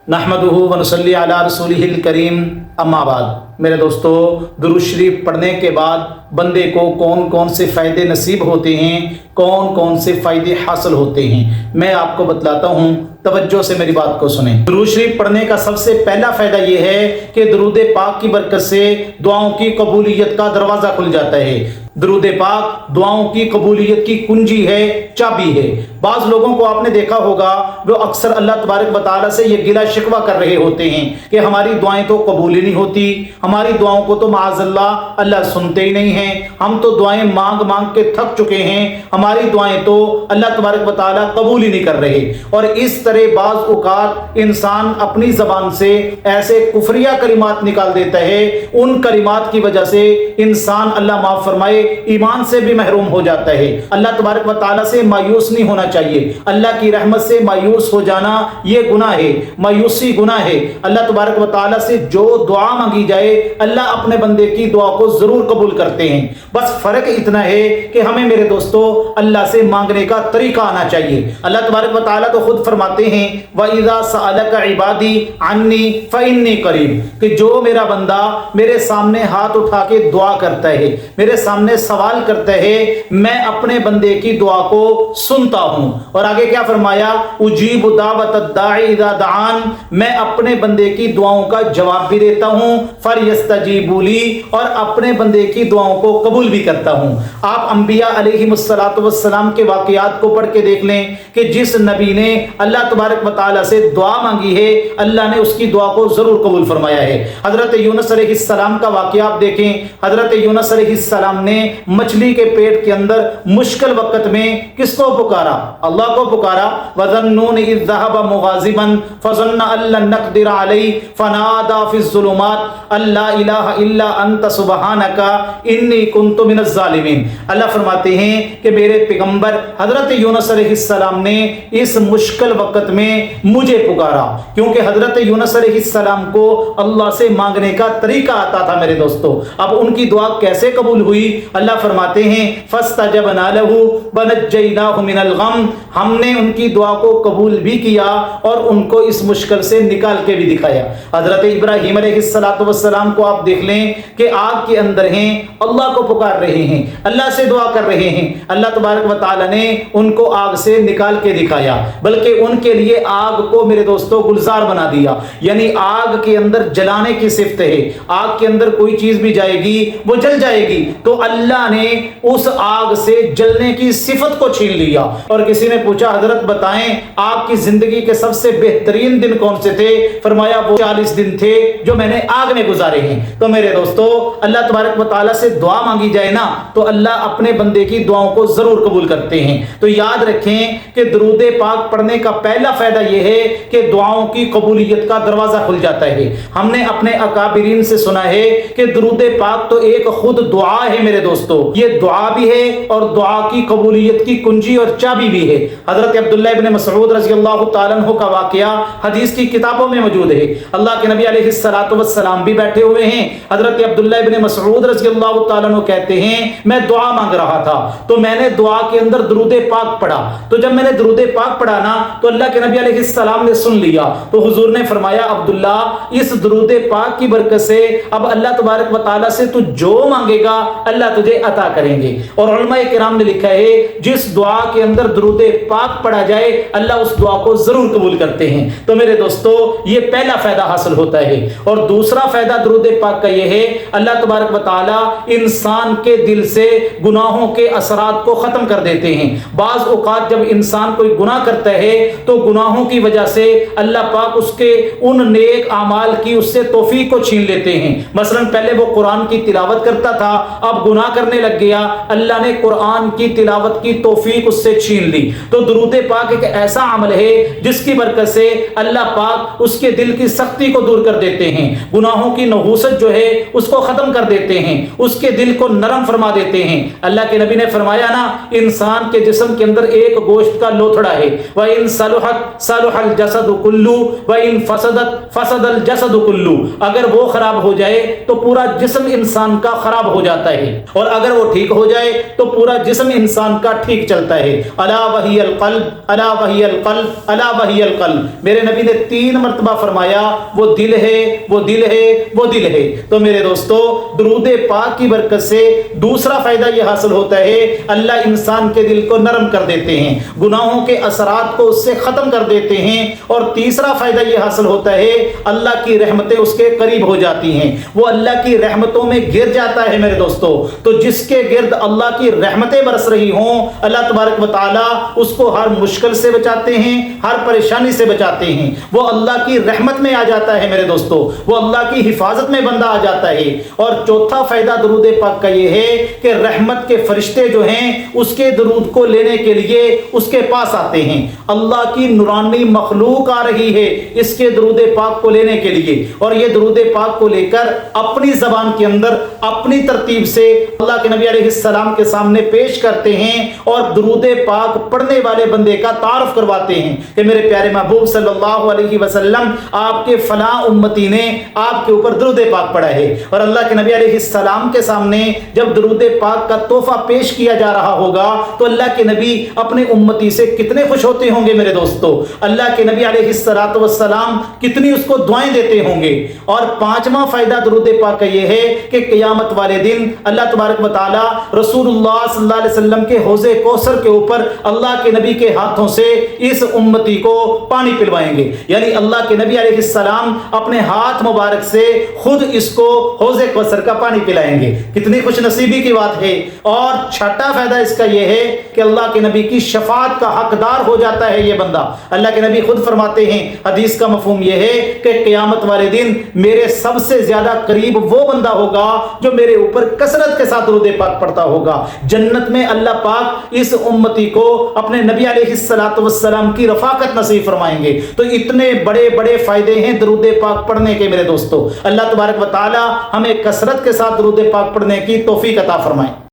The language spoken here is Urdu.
نحمدہ ونصلی علی رسولہ الکریم اما بعد۔ میرے دوستو، درود شریف پڑھنے کے بعد بندے کو کون کون سے فائدے نصیب ہوتے ہیں، کون کون سے فائدے حاصل ہوتے ہیں، میں آپ کو بتلاتا ہوں، توجہ سے میری بات کو سنیں۔ درود شریف پڑھنے کا سب سے پہلا فائدہ یہ ہے کہ درود پاک کی برکت سے دعاؤں کی قبولیت کا دروازہ کھل جاتا ہے۔ درود پاک دعاؤں کی قبولیت کی کنجی ہے، چابی ہے۔ بعض لوگوں کو آپ نے دیکھا ہوگا وہ اکثر اللہ تبارک و تعالیٰ سے یہ گلہ شکوہ کر رہے ہوتے ہیں کہ ہماری دعائیں تو قبول ہی نہیں ہوتی، ہماری دعاؤں کو تو معاذ اللہ سنتے ہی نہیں ہیں، ہم تو دعائیں مانگ مانگ کے تھک چکے ہیں، ہماری دعائیں تو اللہ تبارک و تعالیٰ قبول ہی نہیں کر رہے۔ اور اس طرح بعض اوقات انسان اپنی زبان سے ایسے کفریہ کلمات نکال دیتا ہے، ان کلمات کی وجہ سے انسان اللہ معاف فرمائے ایمان سے بھی محروم ہو جاتا ہے۔ اللہ تبارک و تعالیٰ سے مایوس نہیں ہونا چاہیے، اللہ کی رحمت سے مایوس ہو جانا یہ گناہ ہے، مایوسی گناہ ہے۔ اللہ تبارک و تعالیٰ سے جو دعا مانگی جائے اللہ اپنے بندے کی دعا کو ضرور قبول کرتے ہیں، بس فرق اتنا ہے کہ ہمیں میرے دوستو اللہ سے مانگنے کا طریقہ آنا چاہیے۔ اللہ تبارک و تعالیٰ تو خود فرماتے ہیں وَإِذَا سَأَلَكَ عِبَادِي عَنِّي فَإِنِّي قَرِيبٌ، کہ جو میرا بندہ میرے سامنے ہاتھ اٹھا کے دعا کرتا ہے، میرے سامنے سوال کرتا ہے، میں اپنے بندے کی دعا کو سنتا ہوں۔ اور آگے کیا فرمایا؟ اجیب دعوت الداعی اذا دعان، میں اپنے بندے کی دعاؤں کا جواب بھی دیتا ہوں، فلیستجیبوا لی، اور اپنے بندے کی دعاؤں کو قبول بھی کرتا ہوں۔ آپ انبیاء علیہم السلام کے واقعات کو پڑھ کے دیکھ لیں کہ جس نبی نے اللہ تبارک و تعالیٰ سے دعا مانگی ہے اللہ نے اس کی دعا کو ضرور قبول فرمایا ہے۔ حضرت یونس علیہ السلام کا واقعہ آپ دیکھیں، حضرت یونس علیہ السلام نے مچھلی کے پیٹ کے اندر مشکل وقت میں کس کو پکارا؟ اللہ کو پکارا۔ وَظَنُّونِ إِذْ ذَهَبَ مُغَاضِبًا فَظَنَّ أَن لَّن نَّقْدِرَ عَلَيْهِ فَنَادَىٰ فِي الظُّلُمَاتِ أَن لَّا إِلَٰهَ إِلَّا أَنتَ سُبْحَانَكَ إِنِّي كُنتُ مِنَ الظَّالِمِينَ۔ اللہ فرماتے ہیں کہ میرے پیغمبر حضرت یونس علیہ السلام نے اس مشکل وقت میں مجھے پکارا، کیونکہ حضرت یونس علیہ السلام کو اللہ سے مانگنے کا طریقہ آتا تھا۔ میرے دوستو، اب ان کی دعا کیسے قبول ہوئی؟ اللہ فرماتے ہیں فَاسْتَجَبْنَا لَهُ وَنَجَّيْنَاهُ مِنَ الْغَمِّ، ہم نے ان کی دعا کو قبول بھی کیا اور ان کو اس مشکل سے نکال کے بھی دکھایا۔ حضرت ابراہیم علیہ السلام کو آپ دیکھ لیں کہ آگ کے اندر ہیں، اللہ کو پکار رہے ہیں، اللہ سے دعا کر رہے ہیں، اللہ تبارک و تعالیٰ نے ان کو آگ سے نکال کے دکھایا، بلکہ ان کے لیے آگ کو میرے دوستوں گلزار بنا دیا، یعنی آگ کے اندر جلانے کی صفت ہے، آگ کے اندر کوئی چیز بھی جائے گی وہ جل جائے گی، تو اللہ نے اس آگ سے جلنے کی صفت کو چھین لیا۔ اور کسی نے پوچھا حضرت بتائیں آپ کی زندگی کے سب سے بہترین دن کون سے تھے؟ فرمایا وہ 40 دن تھے جو میں نے آگ میں گزارے ہیں۔ تو میرے دوستو، اللہ تبارک و تعالیٰ سے دعا مانگی جائے نا تو اللہ اپنے بندے کی دعاؤں کو ضرور قبول کرتے ہیں۔ تو یاد رکھیں کہ درود پاک پڑھنے کا پہلا فائدہ یہ ہے کہ دعاؤں کی قبولیت کا دروازہ کھل جاتا ہے۔ ہم نے اپنے اکابرین سے سنا ہے کہ درود پاک تو ایک خود دعا ہے میرے دوستو، یہ دعا بھی ہے اور دعا کی قبولیت کی کنجی اور چابی بھی ہے۔ حضرت عبداللہ ابن مسعود رضی اللہ تعالیٰ عنہ کا واقعہ حدیث کی کتابوں میں موجود ہے۔ اللہ کے نبی علیہ السلام بھی بیٹھے ہوئے ہیں، حضرت عبداللہ ابن مسعود رضی اللہ تعالیٰ عنہ کہتے ہیں میں دعا مانگ رہا تھا تو میں نے دعا کے اندر درود پاک پڑھا، تو جب میں نے درود پاک پڑھا نا تو اللہ کے نبی علیہ السلام نے سن لیا، تو حضور نے فرمایا عبداللہ اس درود پاک کی برکت سے اب اللہ تبارک و تعالیٰ سے تو جو مانگے گا اللہ تجھے عطا کریں گے۔ اور علماء کرام نے لکھا ہے جس دعا کے اندر درود پاک پڑھا جائے اللہ اس دعا کو ضرور قبول کرتے ہیں۔ تو میرے دوستو یہ پہلا فائدہ حاصل ہوتا ہے۔ اور دوسرا فائدہ درود پاک کا یہ ہے اللہ تبارک و تعالیٰ انسان کے دل سے گناہوں کے اثرات کو ختم کر دیتے ہیں۔ بعض اوقات جب انسان کوئی گناہ کرتا ہے تو گناہوں کی وجہ سے اللہ پاک اس کے ان نیک اعمال کی اس سے توفیق کو چھین لیتے ہیں۔ مثلا پہلے وہ قرآن کی تلاوت کرتا تھا، اب گناہ کرنے لگ گیا، اللہ نے قرآن کی تلاوت کی توفیق اس سے چھین لی۔ تو درود پاک ایک ایسا عمل ہے جس کی برکت سے اللہ پاک اس کے دل کی سختی کو دور کر دیتے ہیں، گناہوں کی نحوست جو ہے اس کو ختم کر دیتے ہیں، اس کے دل کو نرم فرما دیتے ہیں۔ اللہ کے نبی نے فرمایا نا انسان کے جسم کے اندر ایک گوشت کا لوتھڑا ہے، وَإِن صَلُحَتْ صَلُحَ الْجَسَدُ كُلُّهُ وَإِن فَسَدَتْ فَسَدَ الْجَسَدُ كُلُّهُ، اگر وہ خراب ہو جائے تو پورا جسم انسان کا خراب ہو جاتا ہے۔ اور اگر وہ ٹھیک ہو جائے تو پورا جسم انسان کا ٹھیک چلتا ہے۔ الا وہی القلب، الا وہی القلب، الا وہی القلب۔ میرے نبی نے 3 مرتبہ فرمایا وہ دل ہے، وہ دل ہے، وہ دل ہے۔ تو میرے دوستو درود پاک کی برکت سے دوسرا فائدہ یہ حاصل ہوتا ہے، اللہ انسان کے دل کو نرم کر دیتے ہیں، گناہوں کے اثرات کو اس سے ختم کر دیتے ہیں۔ اور تیسرا فائدہ یہ حاصل ہوتا ہے اللہ کی رحمتیں اس کے قریب ہو جاتی ہیں، وہ اللہ کی رحمتوں میں گر جاتا ہے میرے دوستو۔ تو جس کے گرد اللہ کی رحمتیں برس رہی ہوں، اللہ تبارک و تعالی اس کو ہر مشکل سے بچاتے ہیں، ہر پریشانی سے بچاتے ہیں، وہ اللہ کی رحمت میں آ جاتا ہے میرے دوستو، وہ اللہ کی حفاظت میں بندہ آ جاتا ہے۔ اور چوتھا فائدہ درود پاک کا یہ ہے کہ رحمت کے فرشتے جو ہیں اس کے درود کو لینے کے لیے اس کے پاس آتے ہیں۔ اللہ کی نورانی مخلوق آ رہی ہے اس کے درود پاک کو لینے کے لیے، اور یہ درود پاک کو لے کر اپنی زبان کے اندر اپنی ترتیب سے اللہ کے نبی علیہ السلام کے سامنے پیش کرتے ہیں، اور درود پاک پڑھنے والے بندے کا تعارف کرواتے ہیں کہ میرے پیارے محبوب صلی اللہ علیہ وسلم آپ کے فلاں امتی نے آپ کے اوپر درود پاک پڑھا ہے۔ اور اللہ کے نبی علیہ السلام کے سامنے جب درود پاک کا تحفہ پیش کیا جا رہا ہوگا تو اللہ کے نبی اپنے امتی سے کتنے خوش ہوتے ہوں گے میرے دوستو، اللہ کے نبی علیہ السلام کتنی اس کو دعائیں دیتے ہوں گے۔ اور 5واں فائدہ درود پاک کا یہ ہے کہ قیامت والے دن اللہ تبارک و تعالی رسول اللہ صلی اللہ علیہ وسلم کے حوض کوثر کے اوپر اللہ کے نبی کے ہاتھوں سے اس امتی کو پانی پلوائیں گے، یعنی اللہ کے نبی علیہ السلام اپنے ہاتھ مبارک سے خود اس کو حوض کوثر کا پانی پلائیں گے۔ کتنی خوش نصیبی کی بات ہے۔ اور چھٹا فائدہ اس کا یہ ہے کہ اللہ کے نبی کی شفاعت کا حقدار ہو جاتا ہے یہ بندہ۔ اللہ کے نبی خود فرماتے ہیں، حدیث کا مفہوم یہ ہے کہ قیامت والے دن میرے سب سے زیادہ قریب وہ بندہ ہوگا جو میرے اوپر کثرت کے ساتھ درود پاک پڑھتا ہوگا۔ جنت میں اللہ پاک اس امتی کو اپنے نبی علیہ السلام کی رفاقت نصیب فرمائیں گے۔ تو اتنے بڑے بڑے فائدے ہیں درود پاک پڑھنے کے میرے دوستو۔ اللہ تبارک و تعالی ہمیں کثرت کے ساتھ درود پاک پڑھنے کی توفیق عطا فرمائے۔